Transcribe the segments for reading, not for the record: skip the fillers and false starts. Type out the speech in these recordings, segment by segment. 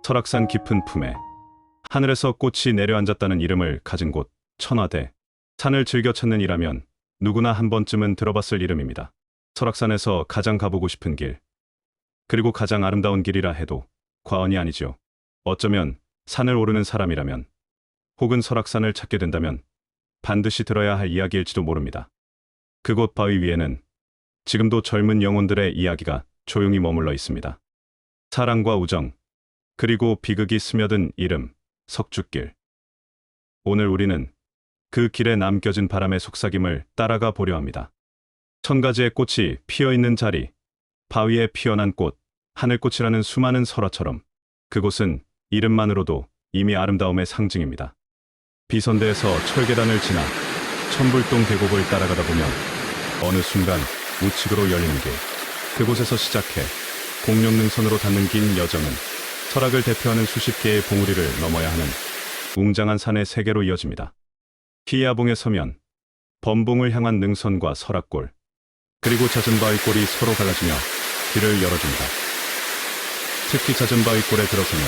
설악산 깊은 품에 하늘에서 꽃이 내려앉았다는 이름을 가진 곳 천화대. 산을 즐겨 찾는 이라면 누구나 한 번쯤은 들어봤을 이름입니다. 설악산에서 가장 가보고 싶은 길, 그리고 가장 아름다운 길이라 해도 과언이 아니죠. 어쩌면 산을 오르는 사람이라면, 혹은 설악산을 찾게 된다면 반드시 들어야 할 이야기일지도 모릅니다. 그곳 바위 위에는 지금도 젊은 영혼들의 이야기가 조용히 머물러 있습니다. 사랑과 우정, 그리고 비극이 스며든 이름, 석주길. 오늘 우리는 그 길에 남겨진 바람의 속삭임을 따라가 보려 합니다. 천 가지의 꽃이 피어있는 자리, 바위에 피어난 꽃, 하늘꽃이라는 수많은 설화처럼 그곳은 이름만으로도 이미 아름다움의 상징입니다. 비선대에서 철계단을 지나 천불동 계곡을 따라가다 보면 어느 순간 우측으로 열리는 길, 그곳에서 시작해 공룡능선으로 닿는 긴 여정은 설악을 대표하는 수십 개의 봉우리를 넘어야 하는 웅장한 산의 세계로 이어집니다. 희야봉에 서면 범봉을 향한 능선과 설악골, 그리고 잦은 바위골이 서로 갈라지며 길을 열어줍니다. 특히 잦은 바위골에 들어서면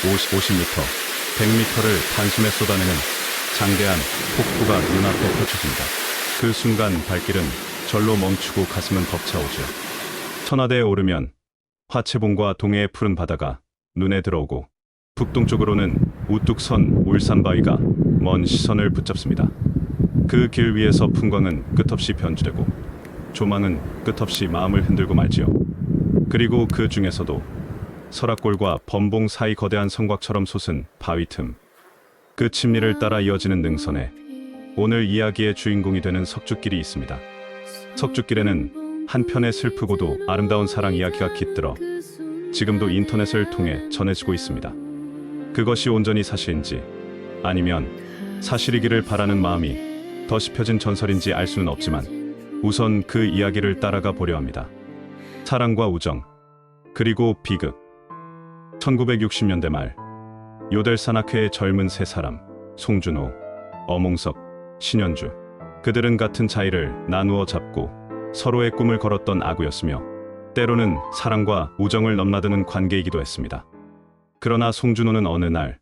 50m, 100m를 단숨에 쏟아내는 장대한 폭포가 눈앞에 펼쳐집니다. 그 순간 발길은 절로 멈추고 가슴은 벅차오죠. 천화대에 오르면 화채봉과 동해의 푸른 바다가 눈에 들어오고 북동쪽으로는 우뚝 선 울산바위가 먼 시선을 붙잡습니다. 그 길 위에서 풍광은 끝없이 변주되고 조망은 끝없이 마음을 흔들고 말지요. 그리고 그 중에서도 설악골과 범봉 사이 거대한 성곽처럼 솟은 바위 틈, 그 침리를 따라 이어지는 능선에 오늘 이야기의 주인공이 되는 석주길이 있습니다. 석주길에는 한편의 슬프고도 아름다운 사랑 이야기가 깃들어 지금도 인터넷을 통해 전해지고 있습니다. 그것이 온전히 사실인지 아니면 사실이기를 바라는 마음이 더 씹혀진 전설인지 알 수는 없지만 우선 그 이야기를 따라가 보려 합니다. 사랑과 우정, 그리고 비극. 1960년대 말 요델산악회의 젊은 세 사람, 송준호, 어몽석, 신현주. 그들은 같은 자리를 나누어 잡고 서로의 꿈을 걸었던 아구였으며 때로는 사랑과 우정을 넘나드는 관계이기도 했습니다. 그러나 송준호는 어느 날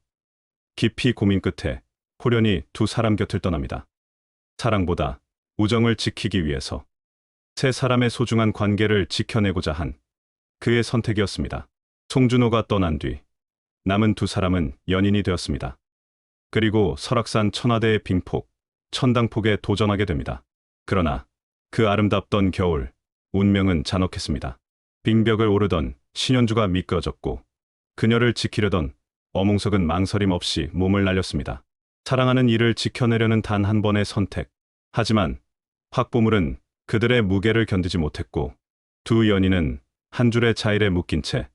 깊이 고민 끝에 호련히 두 사람 곁을 떠납니다. 사랑보다 우정을 지키기 위해서, 세 사람의 소중한 관계를 지켜내고자 한 그의 선택이었습니다. 송준호가 떠난 뒤 남은 두 사람은 연인이 되었습니다. 그리고 설악산 천화대의 빙폭, 천당폭에 도전하게 됩니다. 그러나 그 아름답던 겨울, 운명은 잔혹했습니다. 빙벽을 오르던 신현주가 미끄러졌고 그녀를 지키려던 어몽석은 망설임 없이 몸을 날렸습니다. 사랑하는 이를 지켜내려는 단 한 번의 선택. 하지만 확보물은 그들의 무게를 견디지 못했고 두 연인은 한 줄의 자일에 묶인 채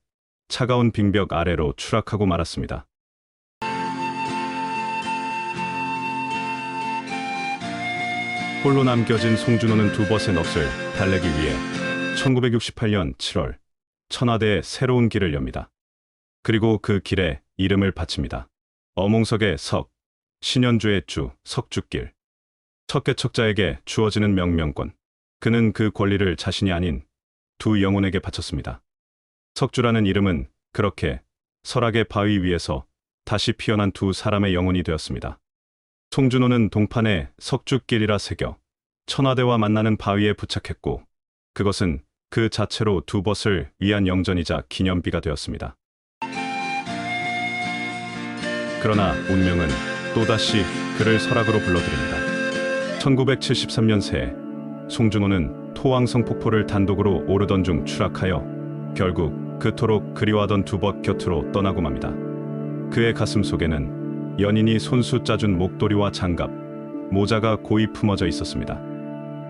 차가운 빙벽 아래로 추락하고 말았습니다. 홀로 남겨진 송준호는 두 벗의 넋을 달래기 위해 1968년 7월 천화대에 새로운 길을 엽니다. 그리고 그 길에 이름을 바칩니다. 어몽석의 석, 신현주의 주, 석주길. 척개척자에게 주어지는 명명권. 그는 그 권리를 자신이 아닌 두 영혼에게 바쳤습니다. 석주라는 이름은 그렇게 설악의 바위 위에서 다시 피어난 두 사람의 영혼이 되었습니다. 송준호는 동판에 석주길이라 새겨 천화대와 만나는 바위에 부착했고 그것은 그 자체로 두 벗을 위한 영전이자 기념비가 되었습니다. 그러나 운명은 또다시 그를 설악으로 불러들입니다. 1973년 새해 송준호는 토왕성 폭포를 단독으로 오르던 중 추락하여 결국 그토록 그리워하던 두 벗 곁으로 떠나고 맙니다. 그의 가슴 속에는 연인이 손수 짜준 목도리와 장갑, 모자가 고이 품어져 있었습니다.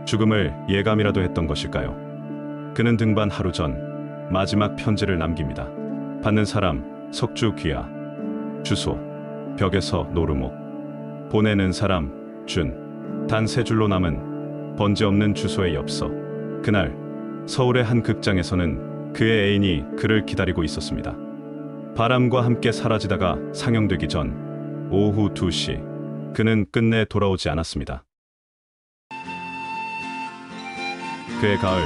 죽음을 예감이라도 했던 것일까요? 그는 등반 하루 전 마지막 편지를 남깁니다. 받는 사람 석주 귀하, 주소 벽에서 노루목, 보내는 사람 준. 단 세 줄로 남은 번지 없는 주소의 엽서. 그날 서울의 한 극장에서는 그의 애인이 그를 기다리고 있었습니다. 바람과 함께 사라지다가 상영되기 전 오후 2시 그는 끝내 돌아오지 않았습니다. 그의 가을,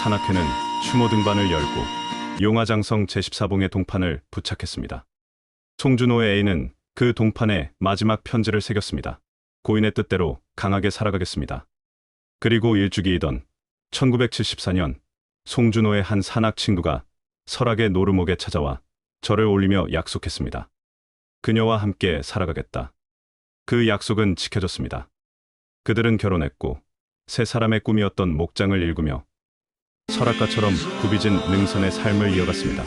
산악회는 추모 등반을 열고 용화장성 제14봉의 동판을 부착했습니다. 송준호의 애인은 그 동판에 마지막 편지를 새겼습니다. 고인의 뜻대로 강하게 살아가겠습니다. 그리고 일주기이던 1974년 송준호의 한 산악 친구가 설악의 노루목에 찾아와 절을 올리며 약속했습니다. 그녀와 함께 살아가겠다. 그 약속은 지켜졌습니다. 그들은 결혼했고 세 사람의 꿈이었던 목장을 일구며 설악가처럼 굽이진 능선의 삶을 이어갔습니다.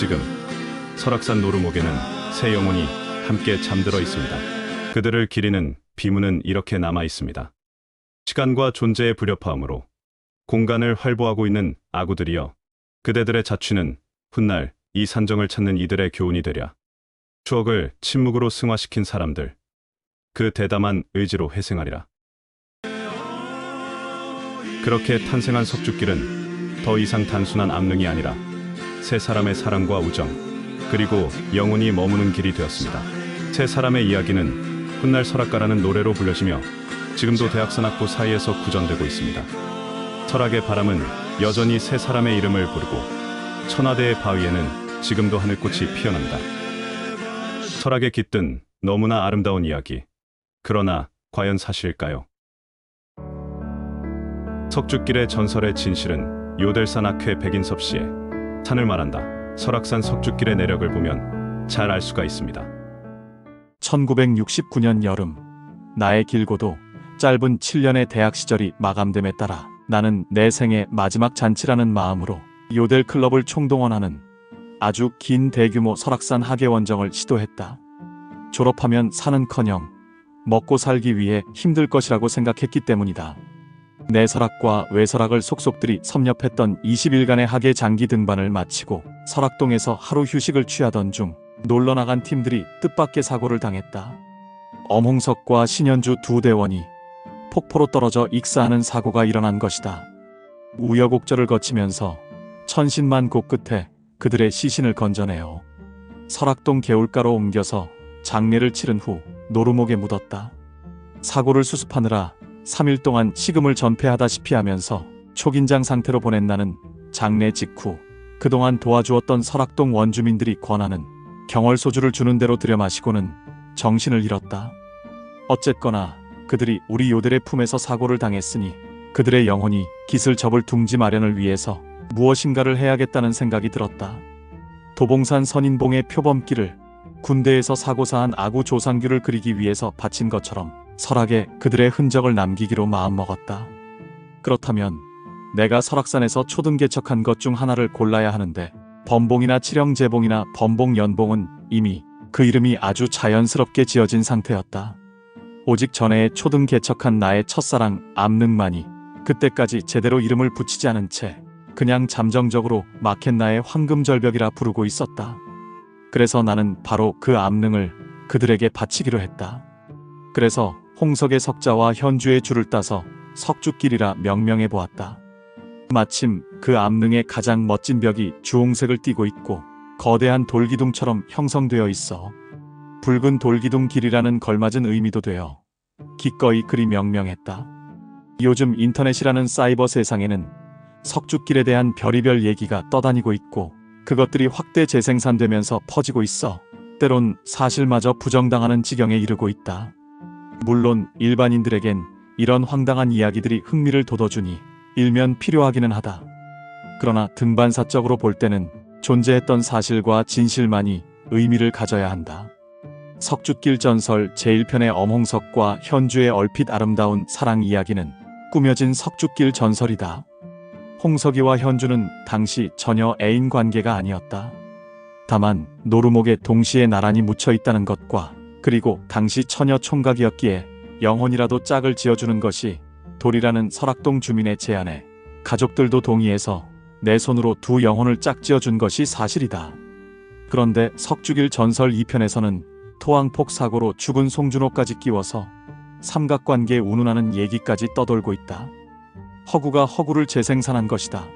지금 설악산 노루목에는 새 영혼이 함께 잠들어 있습니다. 그들을 기리는 비문은 이렇게 남아 있습니다. 시간과 존재의 불협화음으로 공간을 활보하고 있는 아구들이여, 그대들의 자취는 훗날 이 산정을 찾는 이들의 교훈이 되랴. 추억을 침묵으로 승화시킨 사람들, 그 대담한 의지로 회생하리라. 그렇게 탄생한 석주길은 더 이상 단순한 암릉이 아니라 세 사람의 사랑과 우정, 그리고 영혼이 머무는 길이 되었습니다. 세 사람의 이야기는 훗날 설악가라는 노래로 불려지며 지금도 대학산 학부 사이에서 구전되고 있습니다. 설악의 바람은 여전히 세 사람의 이름을 부르고 천하대의 바위에는 지금도 하늘꽃이 피어난다. 설악에 깃든 너무나 아름다운 이야기. 그러나 과연 사실일까요? 석주길의 전설의 진실은 요델산 학회 백인섭 씨의 산을 말한다. 설악산 석주길의 내력을 보면 잘 알 수가 있습니다. 1969년 여름, 나의 길고도 짧은 7년의 대학 시절이 마감됨에 따라 나는 내 생의 마지막 잔치라는 마음으로 요델 클럽을 총동원하는 아주 긴 대규모 설악산 학예원정을 시도했다. 졸업하면 사는커녕 먹고 살기 위해 힘들 것이라고 생각했기 때문이다. 내설악과 외설악을 속속들이 섭렵했던 20일간의 학예 장기 등반을 마치고 설악동에서 하루 휴식을 취하던 중 놀러나간 팀들이 뜻밖의 사고를 당했다. 엄홍석과 신현주 두 대원이 폭포로 떨어져 익사하는 사고가 일어난 것이다. 우여곡절을 거치면서 천신만고 끝에 그들의 시신을 건져내어 설악동 개울가로 옮겨서 장례를 치른 후 노루목에 묻었다. 사고를 수습하느라 3일 동안 식음을 전폐하다시피 하면서 초긴장 상태로 보낸 나는 장례 직후 그동안 도와주었던 설악동 원주민들이 권하는 경월소주를 주는 대로 들여 마시고는 정신을 잃었다. 어쨌거나 그들이 우리 요델의 품에서 사고를 당했으니 그들의 영혼이 깃을 접을 둥지 마련을 위해서 무엇인가를 해야겠다는 생각이 들었다. 도봉산 선인봉의 표범길을 군대에서 사고사한 아구 조상규를 그리기 위해서 바친 것처럼 설악에 그들의 흔적을 남기기로 마음먹었다. 그렇다면 내가 설악산에서 초등 개척한 것 중 하나를 골라야 하는데 범봉이나 칠형제봉이나 범봉연봉은 이미 그 이름이 아주 자연스럽게 지어진 상태였다. 오직 전에 초등 개척한 나의 첫사랑 암릉만이 그때까지 제대로 이름을 붙이지 않은 채 그냥 잠정적으로 마켓나의 황금절벽이라 부르고 있었다. 그래서 나는 바로 그 암릉을 그들에게 바치기로 했다. 그래서 홍석의 석자와 현주의 줄을 따서 석주길이라 명명해 보았다. 마침 그 암릉의 가장 멋진 벽이 주홍색을 띠고 있고 거대한 돌기둥처럼 형성되어 있어 붉은 돌기둥 길이라는 걸맞은 의미도 되어 기꺼이 그리 명명했다. 요즘 인터넷이라는 사이버 세상에는 석주길에 대한 별의별 얘기가 떠다니고 있고 그것들이 확대 재생산되면서 퍼지고 있어 때론 사실마저 부정당하는 지경에 이르고 있다. 물론 일반인들에겐 이런 황당한 이야기들이 흥미를 돋워주니 일면 필요하기는 하다. 그러나 등반사적으로 볼 때는 존재했던 사실과 진실만이 의미를 가져야 한다. 석주길 전설 제1편의 엄홍석과 현주의 얼핏 아름다운 사랑 이야기는 꾸며진 석주길 전설이다. 홍석이와 현주는 당시 전혀 애인 관계가 아니었다. 다만 노루목에 동시에 나란히 묻혀 있다는 것과 그리고 당시 처녀 총각이었기에 영혼이라도 짝을 지어주는 것이 돌이라는 설악동 주민의 제안에 가족들도 동의해서 내 손으로 두 영혼을 짝지어준 것이 사실이다. 그런데 석주길 전설 2편에서는 토항폭 사고로 죽은 송준호까지 끼워서 삼각관계에 운운하는 얘기까지 떠돌고 있다. 허구가 허구를 재생산한 것이다.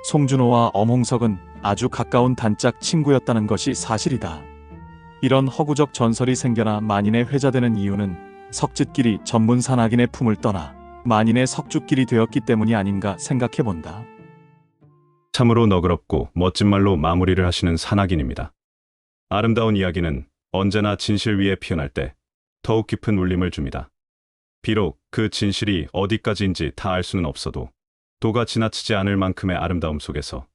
송준호와 엄홍석은 아주 가까운 단짝 친구였다는 것이 사실이다. 이런 허구적 전설이 생겨나 만인에 회자되는 이유는 석찟길이 전문 산악인의 품을 떠나 만인의 석죽길이 되었기 때문이 아닌가 생각해 본다. 참으로 너그럽고 멋진 말로 마무리를 하시는 산악인입니다. 아름다운 이야기는 언제나 진실 위에 피어날 때 더욱 깊은 울림을 줍니다. 비록 그 진실이 어디까지인지 다 알 수는 없어도 도가 지나치지 않을 만큼의 아름다움 속에서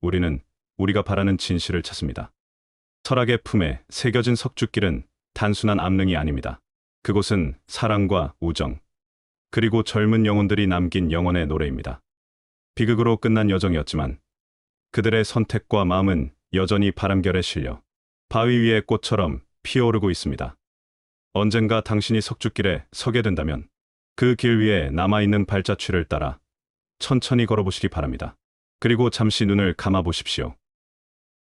우리는 우리가 바라는 진실을 찾습니다. 철학의 품에 새겨진 석죽길은 단순한 암릉이 아닙니다. 그곳은 사랑과 우정, 그리고 젊은 영혼들이 남긴 영혼의 노래입니다. 비극으로 끝난 여정이었지만 그들의 선택과 마음은 여전히 바람결에 실려 바위 위의 꽃처럼 피어오르고 있습니다. 언젠가 당신이 석죽길에 서게 된다면 그 길 위에 남아있는 발자취를 따라 천천히 걸어보시기 바랍니다. 그리고 잠시 눈을 감아 보십시오.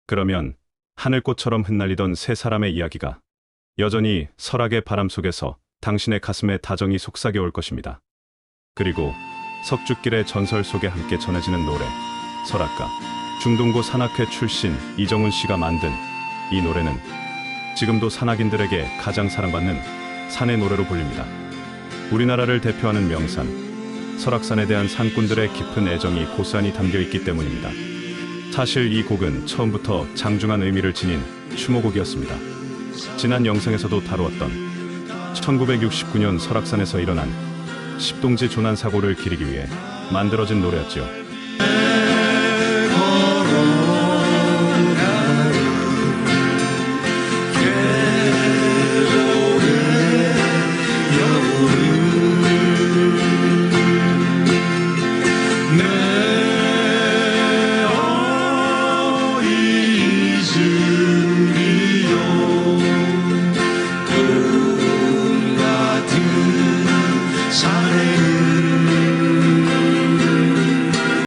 그러면 하늘꽃처럼 흩날리던 세 사람의 이야기가 여전히 설악의 바람 속에서 당신의 가슴에 다정히 속삭여 올 것입니다. 그리고 석죽길의 전설 속에 함께 전해지는 노래, 설악가 중동고 산악회 출신 이정훈 씨가 만든 이 노래는 지금도 산악인들에게 가장 사랑받는 산의 노래로 불립니다. 우리나라를 대표하는 명산, 설악산에 대한 산꾼들의 깊은 애정이 고스란히 담겨 있기 때문입니다. 사실 이 곡은 처음부터 장중한 의미를 지닌 추모곡이었습니다. 지난 영상에서도 다루었던 1969년 설악산에서 일어난 십동지 조난 사고를 기리기 위해 만들어진 노래였지요. 사